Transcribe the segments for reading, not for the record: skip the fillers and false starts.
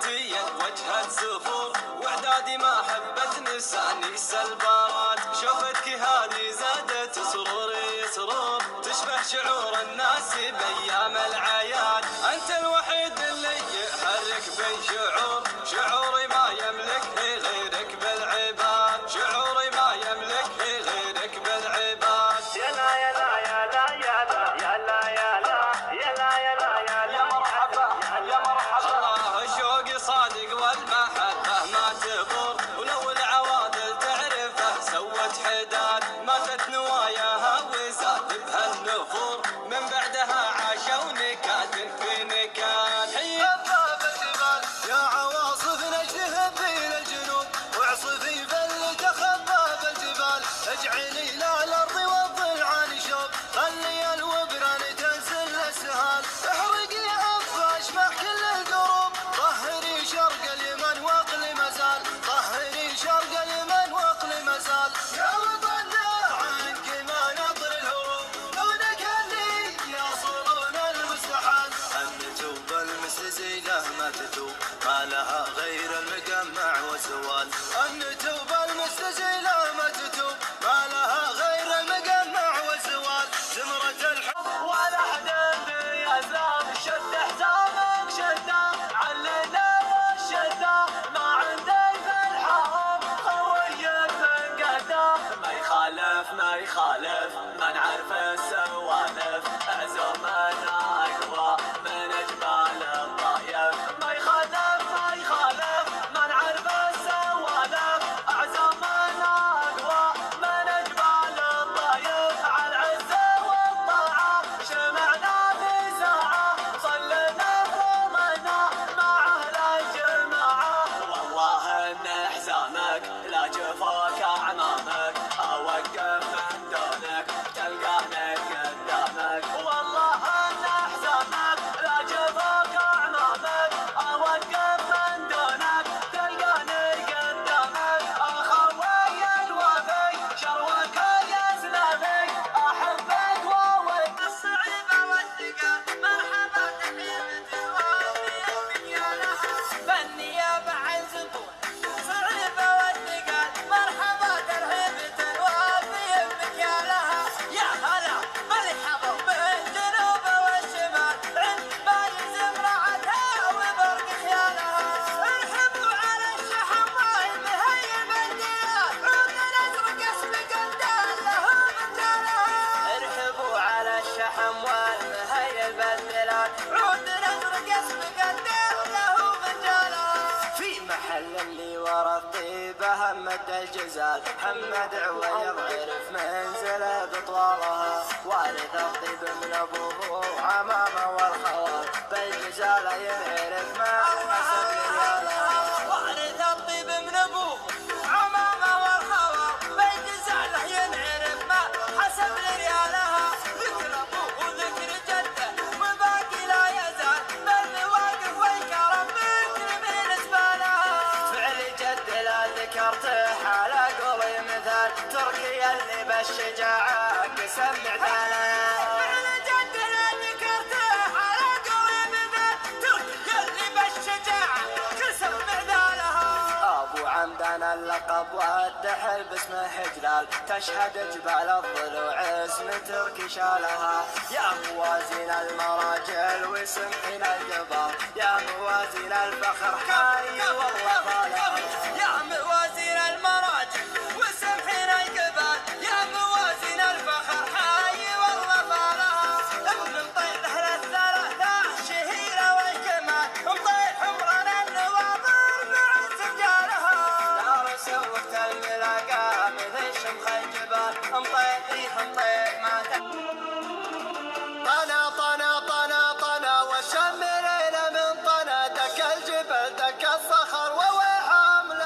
مزين وجهة سفور واعدادي ما حبت نساني سلبارات شوفتك هذه زادت سروري سرور تشبه شعور الناس بايام العياد انت الوحيد اللي يحرك بي شعوري ما يملك غيرك بالعباد شعوري ما يملك غيرك بالعباد يلا يلا يلا يلا يلا يلا يلا يلا يلا مرحبا يا مرحبا الله شوقي صادق والمحبة ما تغور ولو العوادل تعرفه سوت حداد ماتت نواياها وزاد بها النفور من بعدها عاشوا نكاد في نكاد خفاف الجبال يا عواصف نجده بين الجنوب واعصفي بل تخفاف الجبال اجعلي لا الارض والضلعان شوب خلي الوبران تنزل السهال احرقي عفاش مع كل الدروب طهري شرق اليمن واقل مزال طهري شرق اليمن واقل مزال يا وطن عنك ما نطر الهروب دونك اللي يصلون المستحال النتوب المستزيله ما تتوب ما لها غير المجمع والزوال النتوب المستزيله ما تتوب ما لها غير المجمع والزوال زمرة الحب ولا حدا بيزام شد حزامك شده علينا والشده ما عندي في الحرم خويك من قده ما يخالف ما نعرف السوالف عزومنا اقوى من اجمال الطايف ما يخالف ما نعرف السوالف عزومنا اقوى من اجمال الطايف على العزه والطاعه شمعنا في ساعه صلينا فرضنا مع اهل الجماعه والله ان حزامك لا جفاك اعمامك اوقف من دونك تلقاني قدامك والله ان حزامك لا جفاك اعمامك اوقف من دونك تلقاني قدامك اخوي الوفي شروك يا زلمي احبك واوي الصعيبه والثقه مرحبا تحيتي وفي يا لها بالنيابه عن زبون صعيبه والثقه مرحبا ترحيبة وفي بك يا لها يا هلا بالحظ بالجنوب والشمال عند بالي زمرعتها وبرق خيالها ارحبوا على الشحم والمهيب الديار عود الازرق اسمك الدال له بجالها ارحبوا على الشحم والمهيب الدلال عود الازرق اسمك الدال له بجالها في محل اللي ورا الطيبة همد الجزال محمد عويض عرف منزله بطوالها وارث الطيب من ابوه عمامه والخوال بالجزال ينعرف ما حسب رجالها وارث الطيب من ابوه عمامه والخوال بالجزاله ينعرف ما حسب ريالها ذكر ابوه وذكر جده وباقي لا يزال بالمواقف والكرم ذكر بالنسبه لها فعل جد لا ذكرته على قولي مثال تركي اللي بالشجاعة قسم معداله فعل جد لا ذكرته على قوي مثال تركي اللي بالشجاعه كسب معدالها ابو عمدان اللقب والدحر باسمه جلال تشهد جبال الضلوع اسم تركي شالها يا موازين المراجل وسمحين الجبار يا موازين الفخر حي والله طالع يا موازين المراجل وسمحين الجبال يا موازين الفخر حي والله طالها ابن مطير اهل الثلاثه شهيره والكمال مطير حمران النواظر مع سجالها نار سوت الملاقى مثل شمخ الجبال مطيح ما طنا والشم ليلة من طنا دك الجبل دك الصخر ووي حامل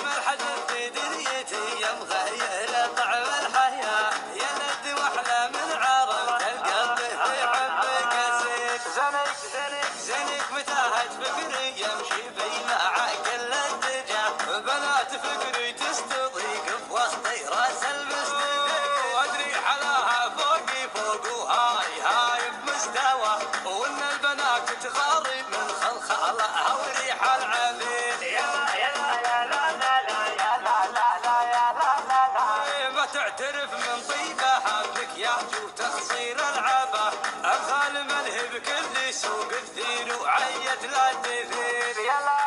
طعم الحزن في دنيتي يا مغير طعم الحياة يا لد واحلى من عرفت القلب في حبك اسير زنك زنك زنك متاهت فكري يمشي بينا كل الاتجاه بنات فكري تستضيق بوسطي راس المستدير وادري حلاها فوقي فوق وهاي بمستوى وان البنات تغارب من خلخالها وريح العبيد يلا يلا يا لا لا لا يا لا لا لا يا لا لا لا ما تعترف من طيبها بمكياج وتخصير العبا امثال ملهب كل سوق كثير وعيت لا تثير يلا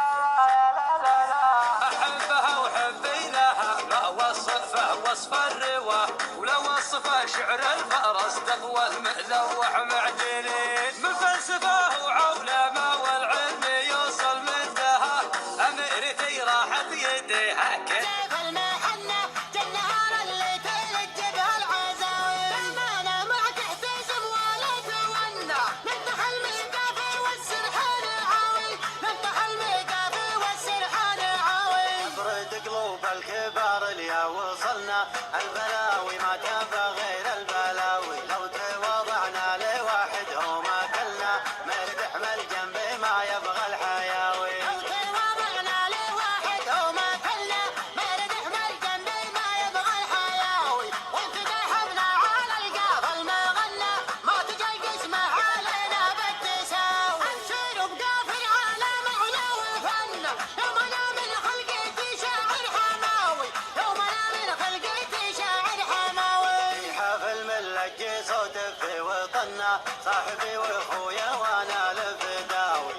يا لا لا لا احبها وحبي لها ما وصفه وصف الرواه ولو وصفه شعر الفرس تقوى الملوح معجنين من فلسفه وعولمه والعلم يوصل مدها اميرتي راحت يديها سيف المحنة جالنهار اللي تلجبها العزاوي بالمعنى ما تحتزم ولا تونى نفتح الميقافي والسرحان عاوي نفتح الميقافي والسرحان عاوي برد قلوب الكبار اللي وصلنا البلاوي ما تبى غير البلاوي لو تواضعنا لواحد هو ما كلنا مربح الجنب ما يبغى الحياوي لو تواضعنا لواحد وما كلنا ما ردحنا الجنب ما يبغى الحياوي وانفتح حبنا على القافل ما غنى ما تجي قسمه علينا بالتساوي امشي بقافل على معنى وفن يوم انا من خلقتي شاعر حماوي يوم انا من خلقتي شاعر حماوي حافل ملقي صوت في وطننا صاحبي واخويا وانا الفداوي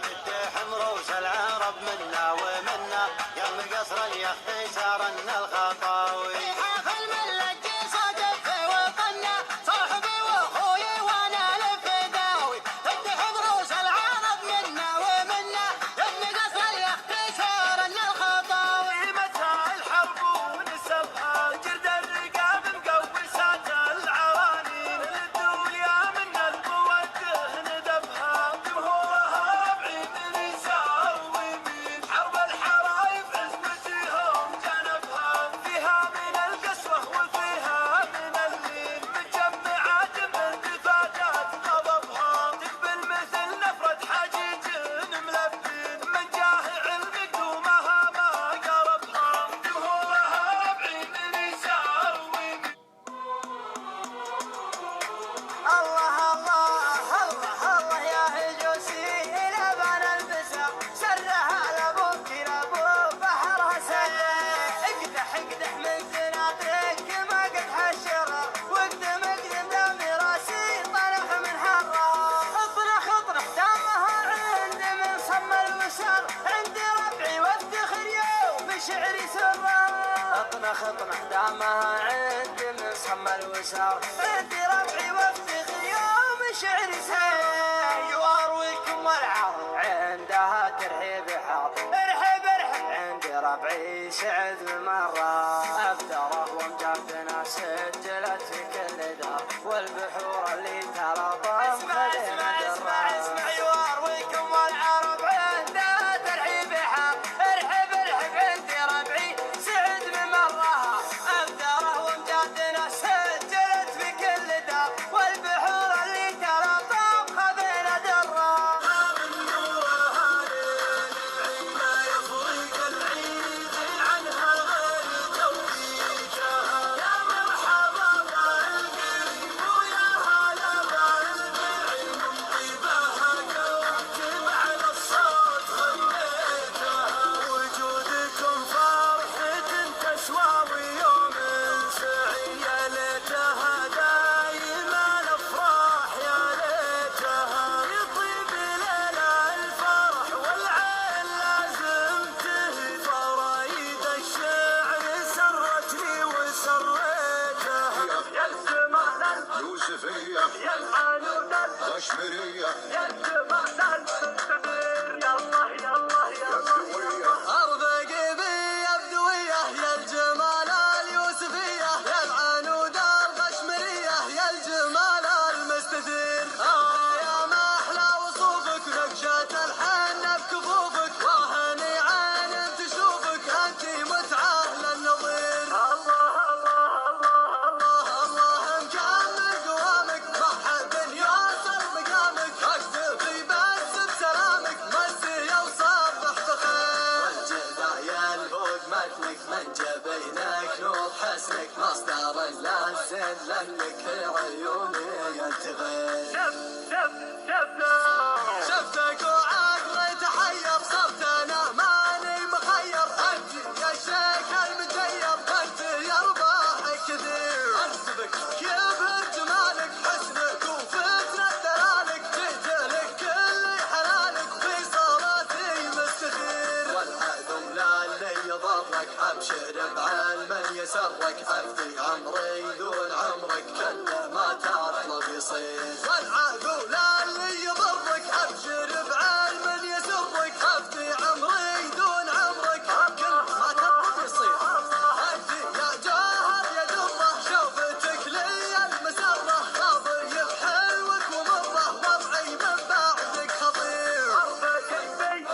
حمر وسل العرب منا ومنا يم قصر الاختصارن الخطاوي حافل ملقي صدق في وطننا صاحبي واخوي وانا الفداوي افتح بروس العرب منا ومنا يم قصر الاختصار ان الخطاوي متى الحرب ونسبها جرد الرقاب مقوسات العوانين الدنيا من الموده ندبها جمهورها بعيد اليسار ويمين حرب الحرايف عزمتهم جنبها فيها من القسوه وفيها من اللين مجمعات من دفاتات غضبها تقبل مثل نفرة حجيج ملبين من جاه علم قدومها ما قربها جمهورها بعيد اليسار ويمين الله الله الله الله يا هجوسي لبن البسر سرها لابوك لابو بحرها سلك اقدح اقدح من زناطيك ما قد حشرها واقدم اقدم دام راسي طرح من حرها اطرح اطرح دامها عند من صم الوسر عندي ربعي وافتخر يوم شعري سرها اطنخ اطنخ دامها عند من صم الوسر عندي ربعي وافتخر يوم شعري سرها وارويكم والعرب عندها ترحيب حار ارحب ارحب عندي ربعي سعد مرة ابدره ومجابنا سجلت في كل دار والبحور اللي تلطم خدمة اسمع يوارويكم والعرب عندها ترحيب حار ارحب ارحب عندي ربعي سعد بمرها ابدره ومجابنا سجلت في كل دار والبحور اللي تلطم خذينا درة مثلك من جبينك نور حسنك مصدر اللازم لك عيوني ينتغل شفتك وعقلي تحير صرت انا ماني مخير انت يا شيخ المجير انت يا رباح كثير انسبك يبهر جمالك حسنك وفتنة دلالك جيت لك كل حلالك في صلاتي مستخير والعذب لا اللي يضرك ابشر بعلم يسرك افدي عمري دون عمرك كل ما تطلب يصير والعذب لا اللي يضرك ابشر بعلم يسرك افدي عمري دون عمرك كل ما تطلب يصير انت يا جوهر يا دره شوفتك لي المسره راضي بحلوك ومره وضعي من بعدك خطير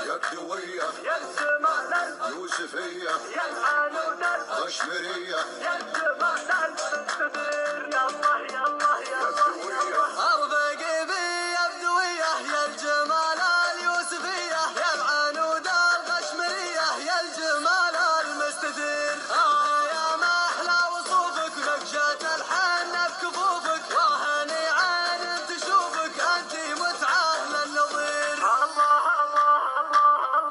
يا كدوية يا الجمال يوسفية يا الحنون قشمرية يا الجمال